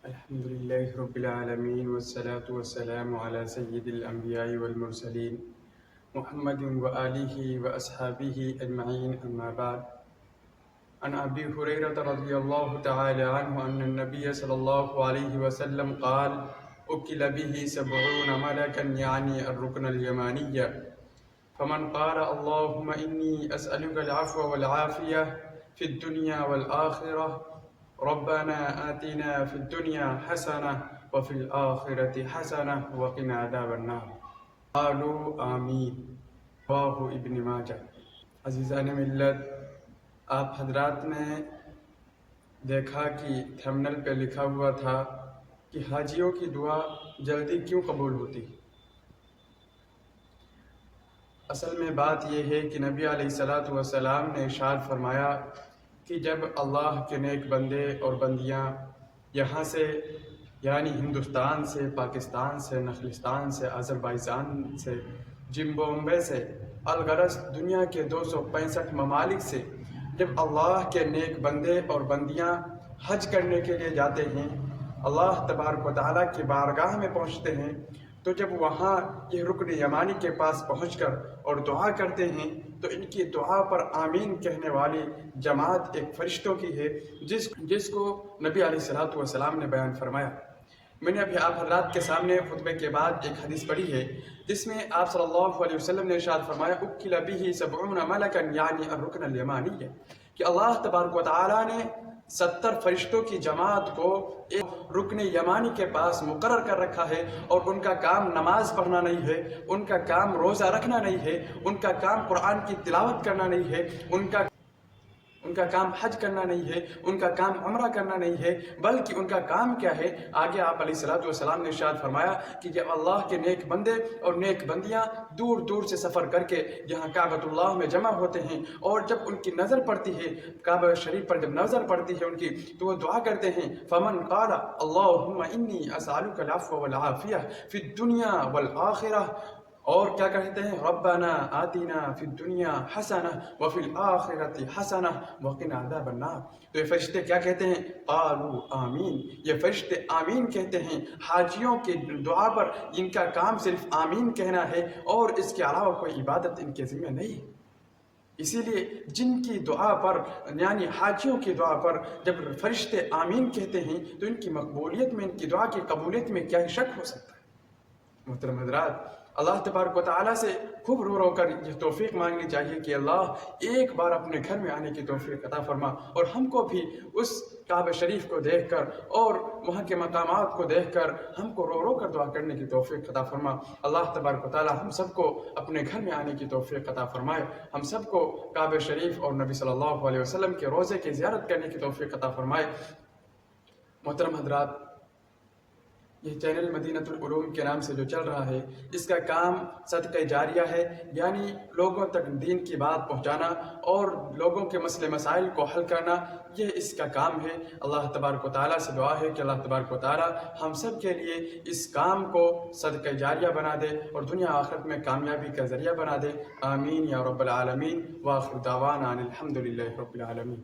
الحمد لله رب العالمين والصلاة والسلام على سيد الأنبياء والمرسلين محمد وآله وأصحابه أجمعين، أما بعد. عن أبي هريرة رضي الله تعالى عنه أن النبي صلى الله عليه وسلم قال: أكل به 70 ملكا، يعني الركن اليماني، فمن قال اللهم إني أسألك العفو والعافية في الدنيا والآخرة، ربنا آتنا في الدنيا حسنة وفي الآخرة حسنة وقنا عذاب النار، قالوا آمین۔ رواہ ابن ماجہ۔ عزیزان ملت، آپ حضرات نے دیکھا کہ تھمنل پہ لکھا ہوا تھا کہ حاجیوں کی دعا جلدی کیوں قبول ہوتی۔ اصل میں بات یہ ہے کہ نبی علیہ الصلاۃ والسلام نے ارشاد فرمایا کہ جب اللہ کے نیک بندے اور بندیاں یہاں سے یعنی ہندوستان سے، پاکستان سے، نخلستان سے، آذربائیجان سے، زمبابوے سے، الغرض دنیا کے 265 ممالک سے جب اللہ کے نیک بندے اور بندیاں حج کرنے کے لیے جاتے ہیں، اللہ تبارک و تعالیٰ کی بارگاہ میں پہنچتے ہیں، تو جب وہاں یہ رکن یمانی کے پاس پہنچ کر اور دعا کرتے ہیں تو ان کی دعا پر آمین کہنے والی جماعت ایک فرشتوں کی ہے جس کو نبی علیہ الصلوۃ والسلام نے بیان فرمایا۔ میں نے ابھی آپ حضرات کے سامنے خطبے کے بعد ایک حدیث پڑھی ہے جس میں آپ صلی اللہ علیہ وسلم نے ارشاد فرمایا: اکل بہ 70 ملکا، یعنی الرکن الیمانی، کہ اللہ تبارک و تعالیٰ نے 70 فرشتوں کی جماعت کو ایک رکن یمانی کے پاس مقرر کر رکھا ہے، اور ان کا کام نماز پڑھنا نہیں ہے، ان کا کام روزہ رکھنا نہیں ہے، ان کا کام قرآن کی تلاوت کرنا نہیں ہے، ان کا کام حج کرنا نہیں ہے، ان کا کام عمرہ کرنا نہیں ہے، بلکہ ان کا کام کیا ہے؟ آگے آپ علیہ الصلوۃ والسلام نے ارشاد فرمایا کہ جب اللہ کے نیک بندے اور نیک بندیاں دور دور سے سفر کر کے یہاں کعبۃ اللہ میں جمع ہوتے ہیں، اور جب ان کی نظر پڑتی ہے کعبہ شریف پر، جب نظر پڑتی ہے ان کی، تو وہ دعا کرتے ہیں: فمن قال اللہم انی اسألک العفو والعافیہ فی الدنیا والآخرہ، اور کیا کہتے ہیں؟ ربنا آتنا فی الدنیا حسنہ وفی الآخرۃ حسنہ وقنا عذاب النار۔ تو یہ فرشتے کیا کہتے ہیں؟ قالوا آمین۔ یہ فرشتے آمین کہتے ہیں حاجیوں کی دعا پر۔ ان کا کام صرف آمین کہنا ہے اور اس کے علاوہ کوئی عبادت ان کے ذمہ نہیں۔ اسی لیے جن کی دعا پر یعنی حاجیوں کی دعا پر جب فرشتے آمین کہتے ہیں تو ان کی مقبولیت میں، ان کی دعا کی قبولیت میں کیا ہی شک ہو سکتا ہے۔ محترم حضرات، اللہ تبارک و تعالیٰ سے خوب رو رو کر یہ توفیق مانگنی چاہیے کہ اللہ ایک بار اپنے گھر میں آنے کی توفیق عطا فرما، اور ہم کو بھی اس کعبہ شریف کو دیکھ کر اور وہاں کے مقامات کو دیکھ کر ہم کو رو رو کر دعا کرنے کی توفیق عطا فرما۔ اللہ تبارک و تعالیٰ ہم سب کو اپنے گھر میں آنے کی توفیق عطا فرمائے، ہم سب کو کعبہ شریف اور نبی صلی اللہ علیہ وسلم کے روزے کی زیارت کرنے کی توفیق عطا فرمائے۔ محترم حضرات، یہ چینل مدینۃ العلوم کے نام سے جو چل رہا ہے، اس کا کام صدقہ جاریہ ہے، یعنی لوگوں تک دین کی بات پہنچانا اور لوگوں کے مسئلے مسائل کو حل کرنا، یہ اس کا کام ہے۔ اللہ تبارک و تعالیٰ سے دعا ہے کہ اللہ تبارک و تعالیٰ ہم سب کے لیے اس کام کو صدقہ جاریہ بنا دے اور دنیا آخرت میں کامیابی کا ذریعہ بنا دے۔ آمین یا رب العالمین۔ وآخر دعوانا ان الحمد للہ رب العالمین۔